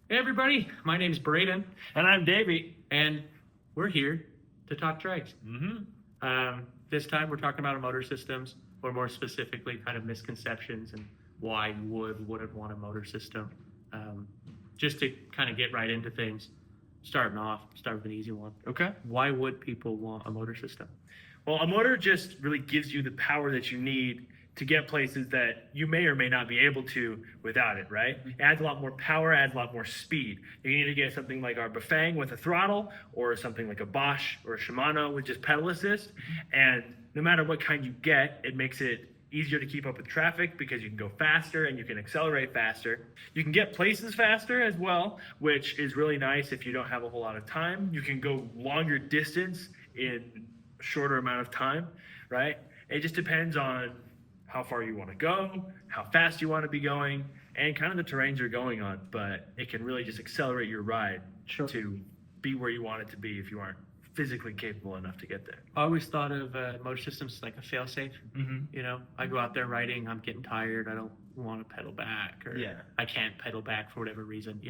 Hey everybody, my name's Brayden, And I'm Davy. and we're here to talk trikes. Mm-hmm. This time we're talking about motor systems, or more specifically, kind of misconceptions and why you wouldn't want a motor system. Just to kind of get right into things, start with an easy one. Okay. Why would people want a motor system? Well, a motor just really gives you the power that you need to get places that you may or may not be able to without it, right? It adds a lot more power, adds a lot more speed. You need to get something like our Bafang with a throttle, or something like a Bosch or a Shimano with just pedal assist. And no matter what kind you get, it makes it easier to keep up with traffic because you can go faster and you can accelerate faster. You can get places faster as well, which is really nice if you don't have a whole lot of time. You can go longer distance in a shorter amount of time, right? It just depends on how far you want to go, how fast you want to be going, and kind of the terrains you're going on. But it can really just accelerate your ride to be where you want it to be if you aren't physically capable enough to get there. I always thought of motor systems as like a fail-safe. Mm-hmm. I go out there riding, I'm getting tired, I don't want to pedal back, or Yeah. I can't pedal back for whatever reason.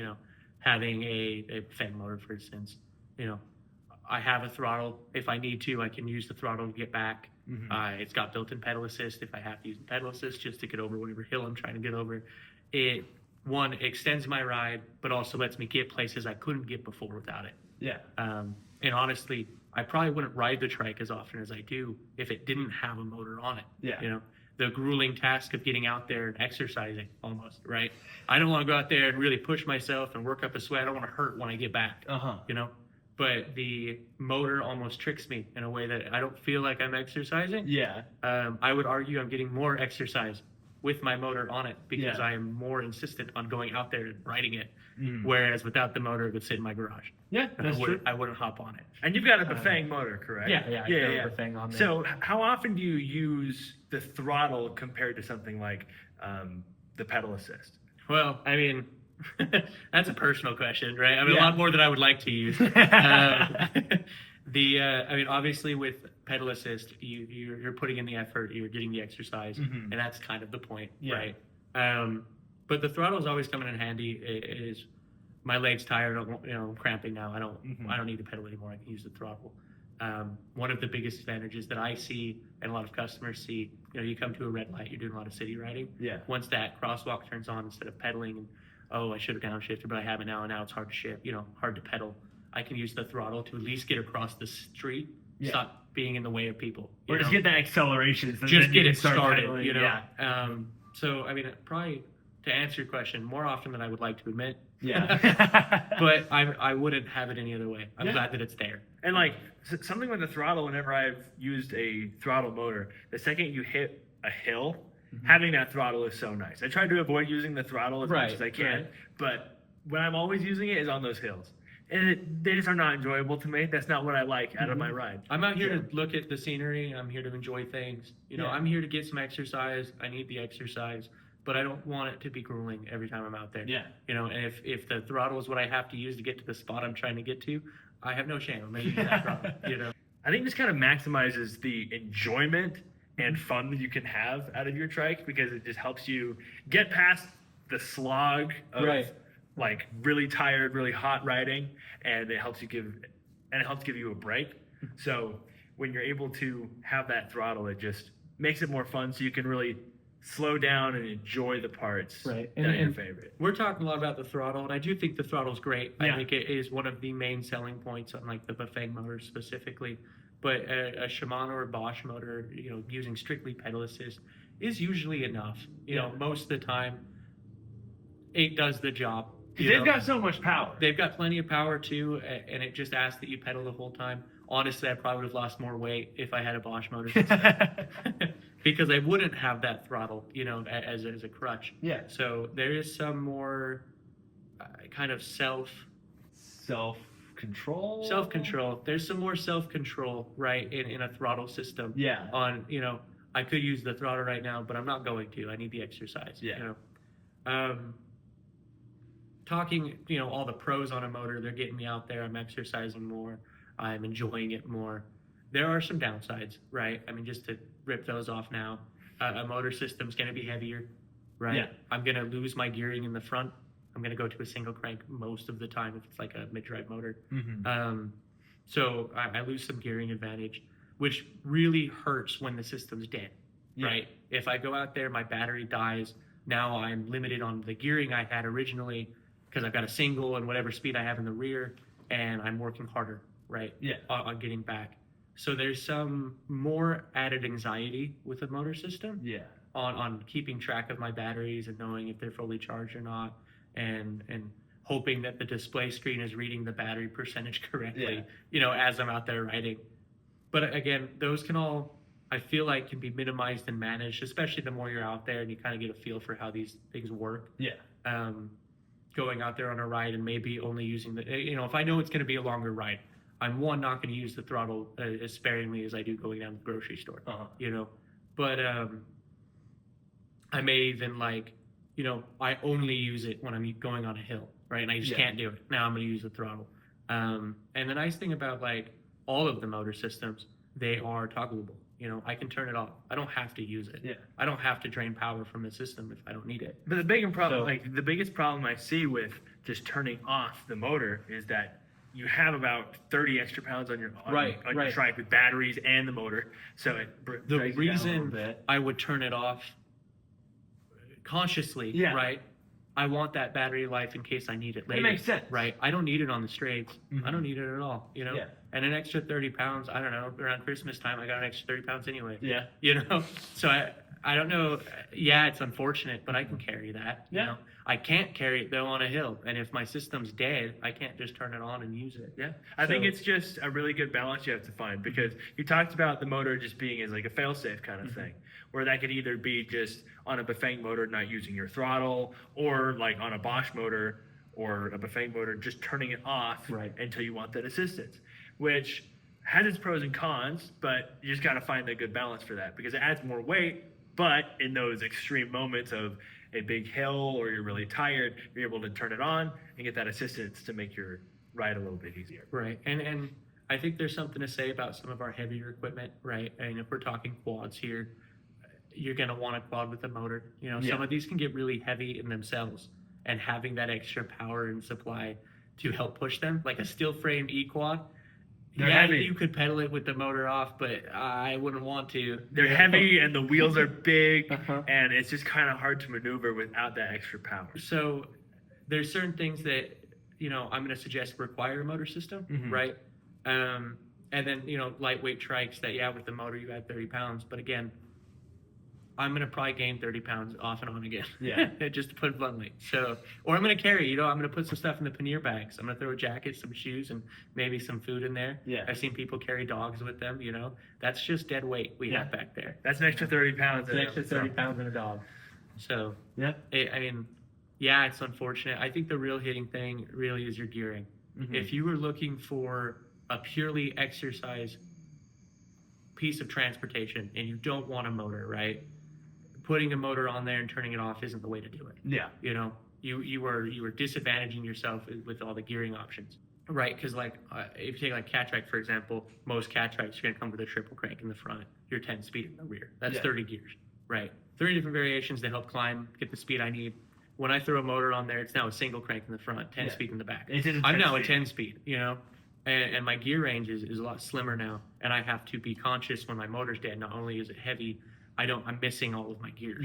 Having a fan motor, for instance, I have a throttle. If I need to, I can use the throttle to get back. Mm-hmm. It's got built-in pedal assist if I have to use pedal assist just to get over whatever hill I'm trying to get over. It, one, extends my ride, but also lets me get places I couldn't get before without it. Yeah. And honestly, I probably wouldn't ride the trike as often as I do if it didn't have a motor on it. Yeah. The grueling task of getting out there and exercising almost, right? I don't want to go out there and really push myself and work up a sweat. I don't want to hurt when I get back, But the motor almost tricks me in a way that I don't feel like I'm exercising. Yeah. I would argue I'm getting more exercise with my motor on it because Yeah. I am more insistent on going out there and riding it. Mm. Whereas without the motor, it would sit in my garage. Yeah, And that's true. I wouldn't hop on it. And you've got a Bafang motor, correct? Yeah. I got the thing on there. So how often do you use the throttle compared to something like the pedal assist? Well, I mean, that's a personal question, right? I mean, Yeah. a lot more than I would like to use. Obviously with pedal assist, you're putting in the effort, you're getting the exercise, Mhm. and that's kind of the point, Yeah. right? But the throttle is always coming in handy. It is my leg's tired, I'm cramping now. I don't need to pedal anymore. I can use the throttle. One of the biggest advantages that I see and a lot of customers see, you come to a red light, you're doing a lot of city riding. Yeah. Once that crosswalk turns on, instead of pedaling and, I should have downshifted, but I haven't now, and now it's hard to shift, hard to pedal. I can use the throttle to at least get across the street, Yeah. stop being in the way of people. Or just get that acceleration. So Just then get you it can start started, pedaling. Yeah. So, probably to answer your question, more often than I would like to admit. Yeah. But I wouldn't have it any other way. I'm Yeah. glad that it's there. And like something with the throttle, whenever I've used a throttle motor, the second you hit a hill, having that throttle is so nice. I try to avoid using the throttle as much as I can, but when I'm always using it is on those hills. And they just are not enjoyable to me. That's not what I like out of my ride. I'm out here to look at the scenery. I'm here to enjoy things. Yeah. I'm here to get some exercise. I need the exercise, but I don't want it to be grueling every time I'm out there. Yeah. And if the throttle is what I have to use to get to the spot I'm trying to get to, I have no shame. I'm going to use that throttle, I think this kind of maximizes the enjoyment and fun that you can have out of your trike because it just helps you get past the slog of like really tired, really hot riding, and it helps give you a break. So when you're able to have that throttle, it just makes it more fun so you can really slow down and enjoy the parts that are your favorite. We're talking a lot about the throttle, and I do think the throttle's great. Yeah. I think it is one of the main selling points on like the Bafang motor specifically. But a Shimano or Bosch motor, using strictly pedal assist is usually enough. Most of the time, it does the job. They've got so much power. They've got plenty of power too, and it just asks that you pedal the whole time. Honestly, I probably would have lost more weight if I had a Bosch motor system. Because I wouldn't have that throttle, as a crutch. Yeah. So there is some more kind of self-control. There's some more self-control, right, in a throttle system. Yeah. On, I could use the throttle right now, but I'm not going to. I need the exercise. Yeah. Talking, all the pros on a motor, they're getting me out there. I'm exercising more. I'm enjoying it more. There are some downsides, right? Just to rip those off now. A motor system's going to be heavier, right? Yeah. I'm going to lose my gearing in the front. I'm going to go to a single crank most of the time if it's like a mid-drive motor. Mm-hmm. So I lose some gearing advantage, which really hurts when the system's dead, right? If I go out there, my battery dies. Now I'm limited on the gearing I had originally because I've got a single and whatever speed I have in the rear, and I'm working harder, right? On getting back. So there's some more added anxiety with the motor system. On keeping track of my batteries and knowing if they're fully charged or not, and hoping that the display screen is reading the battery percentage correctly, as I'm out there riding. But again, those can all, I feel like, can be minimized and managed, especially the more you're out there and you kind of get a feel for how these things work. Going out there on a ride and maybe only using the, if I know it's going to be a longer ride, I'm not going to use the throttle as sparingly as I do going down to the grocery store, But I may even I only use it when I'm going on a hill, right? And I just can't do it. Now I'm going to use the throttle. And the nice thing about all of the motor systems, they are toggleable. I can turn it off. I don't have to use it. I don't have to drain power from the system if I don't need it. But the biggest problem I see with just turning off the motor is that you have about 30 extra pounds on your your Trike with batteries and the motor. So the reason I would turn it off consciously, right? I want that battery life in case I need it later. It makes sense, right? I don't need it on the straights. I don't need it at all, And an extra 30 pounds, I don't know, around Christmas time, I got an extra 30 pounds anyway. So I don't know. It's unfortunate, but I can carry that. I can't carry it though on a hill, and if my system's dead, I can't just turn it on and use it. I think it's just a really good balance you have to find, because you talked about the motor just being as like a fail-safe kind of thing, where that could either be just on a Bafang motor not using your throttle, or like on a Bosch motor or a Bafang motor just turning it off until you want that assistance, which has its pros and cons, but you just got to find a good balance for that, because it adds more weight, but in those extreme moments of a big hill or you're really tired, you're able to turn it on and get that assistance to make your ride a little bit easier. Right. And I think there's something to say about some of our heavier equipment, right? And if we're talking quads here, you're going to want a quad with a motor. Some of these can get really heavy in themselves, and having that extra power and supply to help push them, like a steel frame E-quad, heavy. You could pedal it with the motor off, but I wouldn't want to. They're heavy and the wheels are big, and it's just kind of hard to maneuver without that extra power. So there's certain things that, I'm going to suggest require a motor system, right? And then, lightweight trikes that, with the motor you add 30 pounds. But again, I'm going to probably gain 30 pounds off and on again. Just to put it bluntly. So, or I'm going to carry, I'm going to put some stuff in the pannier bags. I'm going to throw a jacket, some shoes, and maybe some food in there. I've seen people carry dogs with them, That's just dead weight we have back there. That's an extra 30 pounds. An extra 30 pounds in a dog. So, it's unfortunate. I think the real hitting thing really is your gearing. If you were looking for a purely exercise piece of transportation and you don't want a motor, right? Putting a motor on there and turning it off isn't the way to do it. You were disadvantaging yourself with all the gearing options, right? Because if you take Cat Trike, for example, most Cat Trikes are going to come with a triple crank in the front, your 10 speed in the rear. That's 30 gears, right? 30 different variations that help climb, get the speed I need. When I throw a motor on there, it's now a single crank in the front, 10 speed in the back. I'm now a 10 speed, and my gear range is a lot slimmer now, and I have to be conscious when my motor's dead. Not only is it heavy, I'm missing all of my gears.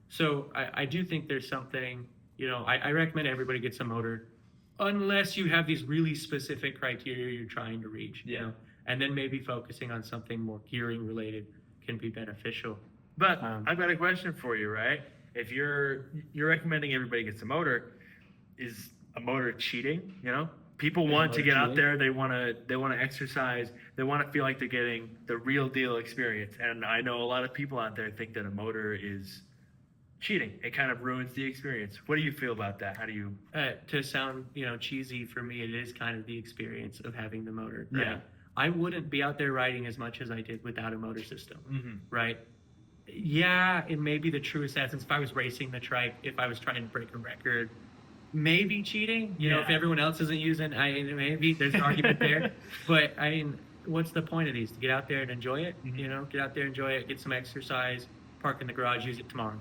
So I do think there's something, I recommend everybody gets a motor, unless you have these really specific criteria you're trying to reach, and then maybe focusing on something more gearing related can be beneficial. But I've got a question for you, right? If you're recommending everybody gets a motor, is a motor cheating? People want to get out there. They want to exercise. They want to feel like they're getting the real deal experience. And I know a lot of people out there think that a motor is cheating. It kind of ruins the experience. What do you feel about that? How do you? To sound cheesy, for me, it is kind of the experience of having the motor. Right? I wouldn't be out there riding as much as I did without a motor system. Right? It may be the truest essence. If I was racing the Trike, if I was trying to break a record. Maybe cheating, if everyone else isn't using, maybe there's an argument there. But what's the point of these? To get out there and enjoy it, get out there, enjoy it, get some exercise, park in the garage, use it tomorrow,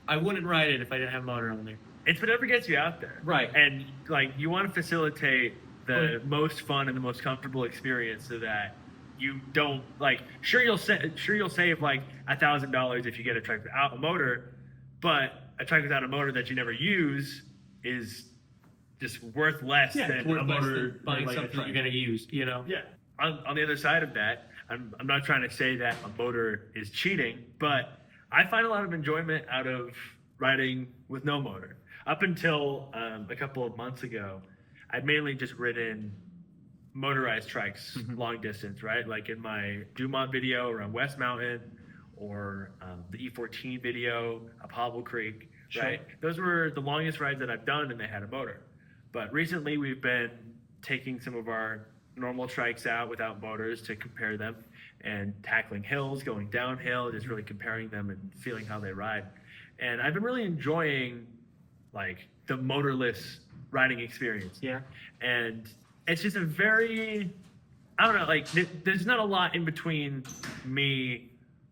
I wouldn't ride it if I didn't have a motor on there. It's whatever gets you out there. Right. And like you want to facilitate the most fun and the most comfortable experience so that you don't like sure you'll save like $1,000 if you get a trike without a motor, but a trike without a motor that you never use is just worth less than a motor buying like something you're going to use, you know? Yeah. On the other side of that, I'm not trying to say that a motor is cheating, but I find a lot of enjoyment out of riding with no motor. Up until a couple of months ago, I'd mainly just ridden motorized trikes, long distance, right? Like in my Dumont video around West Mountain, or the E14 video up Hobble Creek, right? Those were the longest rides that I've done, and they had a motor. But recently, we've been taking some of our normal trikes out without motors to compare them, and tackling hills, going downhill, just really comparing them and feeling how they ride. And I've been really enjoying like the motorless riding experience. Yeah. And it's just a very, I don't know, like there's not a lot in between me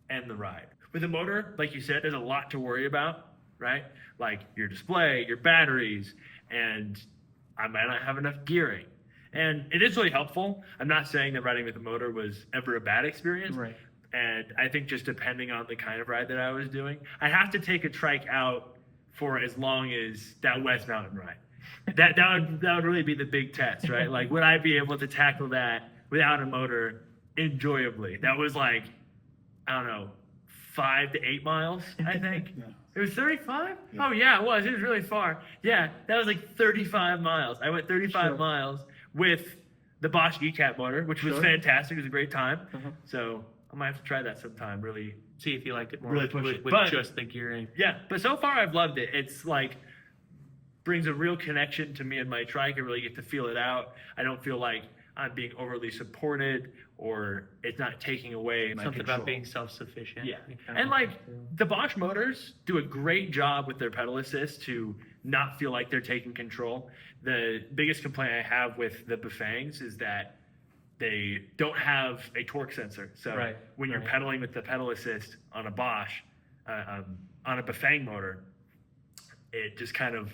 and the ride. With a motor, like you said, there's a lot to worry about, right? Like your display, your batteries, and I might not have enough gearing. And it is really helpful. I'm not saying that riding with a motor was ever a bad experience. Right. And I think just depending on the kind of ride that I was doing, I have to take a trike out for as long as that West Mountain ride. That would really be the big test, right? Like, would I be able to tackle that without a motor enjoyably? That was like, I don't know, 5 to 8 miles, I think. Yeah. It was 35? Yeah. Oh yeah, it was. It was really far. Yeah, that was like 35 miles. I went 35 miles with the Bosch ECAT motor, which was fantastic. It was a great time. So I might have to try that sometime. Really See if you liked it more Really push it. with But- just the gearing. Yeah, but so far I've loved it. It's like brings a real connection to me and my trike. I really get to feel it out. I don't feel like I'm being overly supported or it's not taking away my Something control. about being self-sufficient. Yeah, You kinda and like have to- the Bosch motors do a great job with their pedal assist to not feel like they're taking control. The biggest complaint I have with the Bafangs is that they don't have a torque sensor. So Right, when you're right. pedaling with the pedal assist on a Bosch, on a Bafang motor, it just kind of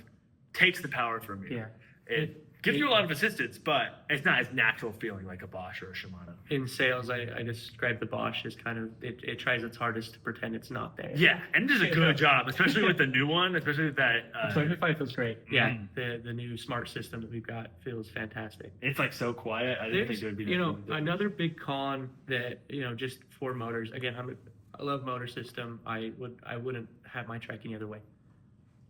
takes the power from you. Yeah. It gives you a lot of assistance, but it's not as natural feeling like a Bosch or a Shimano. In sales, I describe the Bosch as kind of, it tries its hardest to pretend it's not there. Yeah, and it does a good job, especially with the new one, especially with that. Spotify feels great. Yeah, the new smart system that we've got feels fantastic. It's like so quiet. I didn't think There's, there would be. you know, nothing to do. another big con that, you know, just for motors, again, I love motor system. I wouldn't have my trike any other way.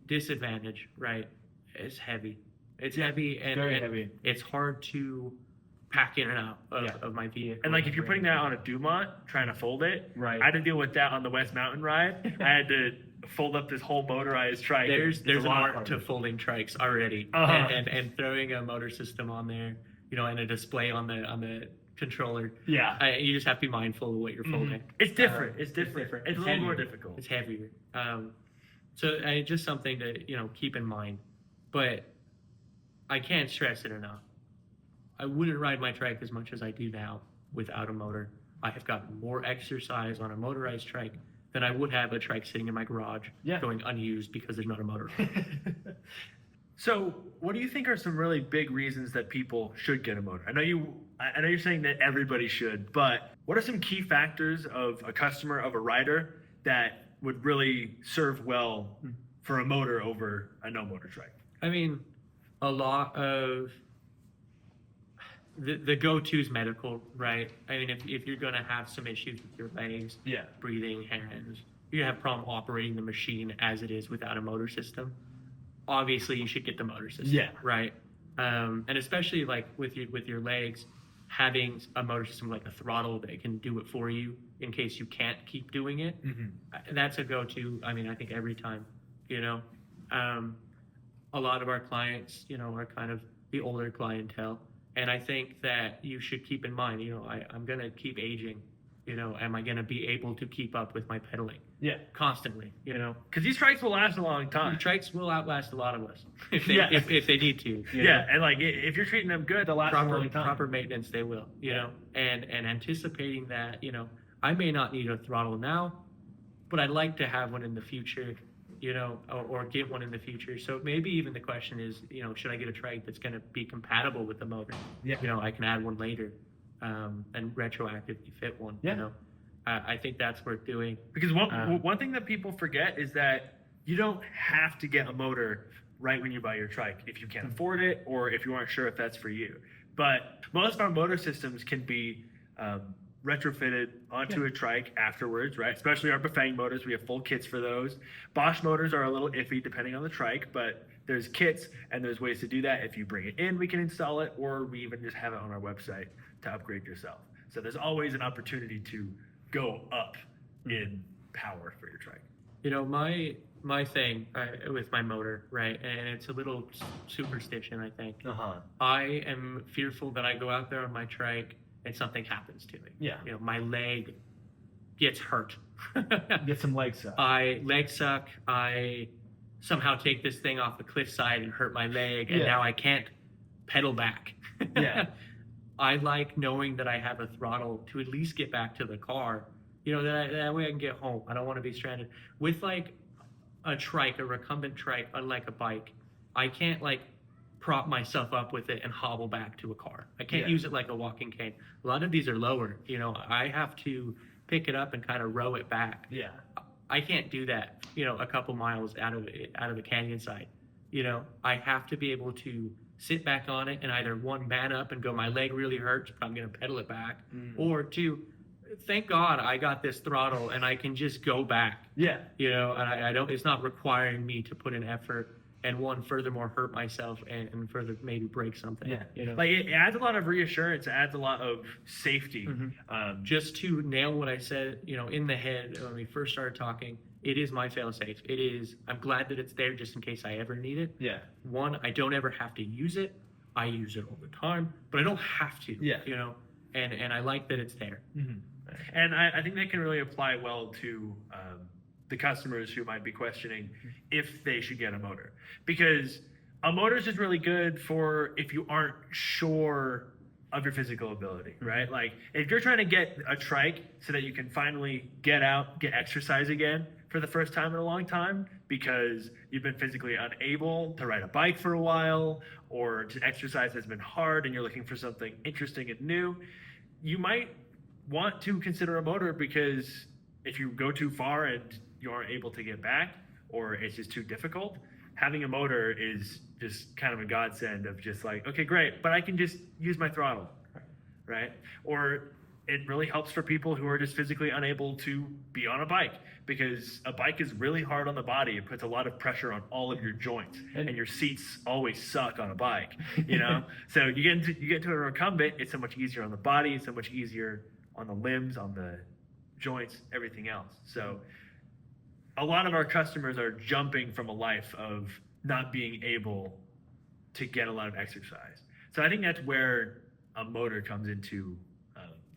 Disadvantage, right? It's heavy. It's heavy and, very and heavy. it's hard to pack in and out of my vehicle. And like if you're putting that on a Dumont, trying to fold it, Right. I had to deal with that on the West Mountain ride. I had to fold up this whole motorized trike. there's It's a an lot art harder. to folding trikes already, Uh-huh. and throwing a motor system on there, you know, and a display on the controller. Yeah. You just have to be mindful of what you're folding. It's different. It's it's different. different. It's a It's little more heavier. difficult. It's heavier. So just something to, you know, keep in mind. But I can't stress it enough. I wouldn't ride my trike as much as I do now without a motor. I have gotten more exercise on a motorized trike than I would have a trike sitting in my garage going unused because there's not a motor on it. So, what do you think are some really big reasons that people should get a motor? I know you're saying that everybody should, but what are some key factors of a customer, of a rider, that would really serve well for a motor over a no motor trike? I mean, a lot of the go-to is medical, right? I mean, if you're going to have some issues with your legs, Yeah. breathing, hands, you're going to have problem operating the machine as it is without a motor system. Obviously, you should get the motor system, Yeah. right? And especially like with your legs, having a motor system like a throttle that can do it for you in case you can't keep doing it. That's a go-to. I mean, I think every time, you know. A lot of our clients, you know, are kind of the older clientele. And I think that you should keep in mind, you know, I'm going to keep aging. You know, am I going to be able to keep up with my pedaling? Yeah. Constantly, you know. Because these trikes will last a long The time. trikes will outlast a lot of us if they, Yeah. if they need to. you know. Yeah, and like if you're treating them good, they'll last a long time. Proper maintenance, they will, you know. And anticipating that, you know, I may not need a throttle now, but I'd like to have one in the future or get one in the future. So maybe even the question is, should I get a trike that's going to be compatible with the motor? Yeah. I can add one later and retroactively fit one. Yeah. I think that's worth doing. Because one thing that people forget is that you don't have to get a motor right when you buy your trike if you can't afford it or if you aren't sure if that's for you. But most of our motor systems can be retrofitted onto a trike afterwards, right? Especially our Bafang motors, we have full kits for those. Bosch motors are a little iffy depending on the trike, but there's kits and there's ways to do that. If you bring it in, we can install it, or we even just have it on our website to upgrade yourself. So there's always an opportunity to go up in power for your trike. My thing with my motor, right, and it's a little superstition, I think. Uh-huh. I am fearful that I go out there on my trike and something happens to me. Yeah. My leg gets hurt. Get some leg suck. Leg suck. I somehow take this thing off the cliffside and hurt my leg, and now I can't pedal back. Yeah. I like knowing that I have a throttle to at least get back to the car. That way I can get home. I don't want to be stranded. With like a trike, a recumbent trike, unlike a bike, I can't like prop myself up with it and hobble back to a car. I can't use it like a walking cane. A lot of these are lower. I have to pick it up and kind of row it back. Yeah. I can't do that. A couple miles out of the canyon side. I have to be able to sit back on it and either one, man up and go, my leg really hurts, but I'm going to pedal it back, or two, thank God I got this throttle and I can just go back. Yeah. And I don't. It's not requiring me to put in effort. And one, furthermore, hurt myself and further maybe break something. Yeah. Like it adds a lot of reassurance. It adds a lot of safety. Mm-hmm. Just to nail what I said, in the head when we first started talking, it is my fail-safe. It is. I'm glad that it's there just in case I ever need it. Yeah. One, I don't ever have to use it. I use it all the time, but I don't have to. Yeah. And I like that it's there. Mm-hmm. And I think that can really apply well to the customers who might be questioning if they should get a motor, because a motor is just really good for if you aren't sure of your physical ability, right? Like if you're trying to get a trike so that you can finally get out, get exercise again for the first time in a long time because you've been physically unable to ride a bike for a while, or to exercise has been hard and you're looking for something interesting and new, you might want to consider a motor, because if you go too far and you aren't able to get back, or it's just too difficult, having a motor is just kind of a godsend of just like, okay, great, but I can just use my throttle, right? Or it really helps for people who are just physically unable to be on a bike, because a bike is really hard on the body. It puts a lot of pressure on all of your joints, and your seats always suck on a bike, So you get into a recumbent, it's so much easier on the body, it's so much easier on the limbs, on the joints, everything else. So a lot of our customers are jumping from a life of not being able to get a lot of exercise. So I think that's where a motor comes into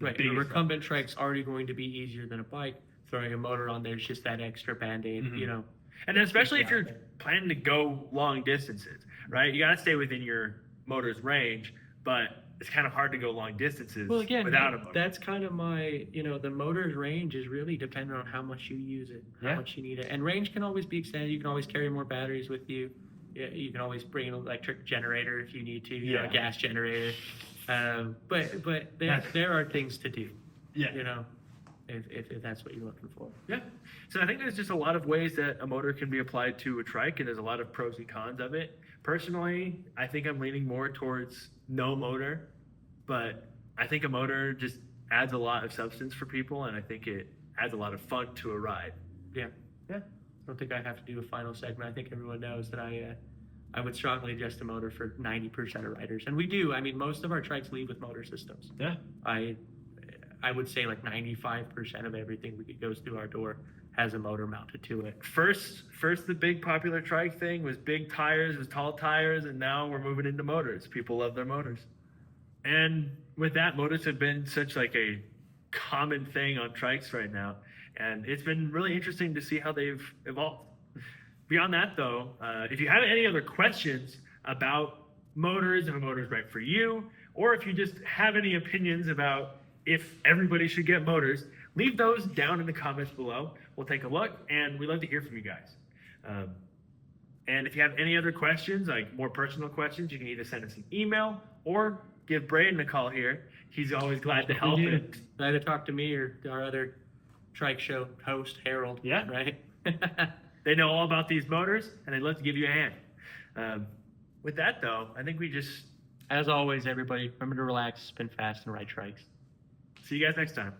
right. A recumbent trike's already going to be easier than a bike. Throwing a motor on there is just that extra band-aid, And then especially if you're planning to go long distances, right? You got to stay within your motor's range, but it's kind of hard to go long distances without a motor. That's kind of my, the motor's range is really dependent on how much you use it, how much you need it. And range can always be extended. You can always carry more batteries with you. You can always bring an electric generator if you need to, a gas generator. But there are things to do, if that's what you're looking for. Yeah. So I think there's just a lot of ways that a motor can be applied to a trike, and there's a lot of pros and cons of it. Personally, I think I'm leaning more towards no motor, but I think a motor just adds a lot of substance for people, and I think it adds a lot of fun to a ride. Yeah. I don't think I have to do a final segment. I think everyone knows that I would strongly adjust a motor for 90% of riders, and we do. I mean, most of our trikes leave with motor systems. Yeah. I would say like 95% of everything that goes through our door has a motor mounted to it. First, the big popular trike thing was big tires, was tall tires, and now we're moving into motors. People love their motors. And with that, motors have been such like a common thing on trikes right now, and it's been really interesting to see how they've evolved. Beyond that, though, if you have any other questions about motors, if a motor is right for you, or if you just have any opinions about if everybody should get motors, leave those down in the comments below. We'll take a look, and we'd love to hear from you guys. And if you have any other questions, like more personal questions, you can either send us an email or give Brayden a call here. He's always glad to help. Either talk to me or our other Trike show host, Harold. Yeah. Right? They know all about these motors, and they'd love to give you a hand. With that, though, I think we just... As always, everybody, remember to relax, spin fast, and ride trikes. See you guys next time.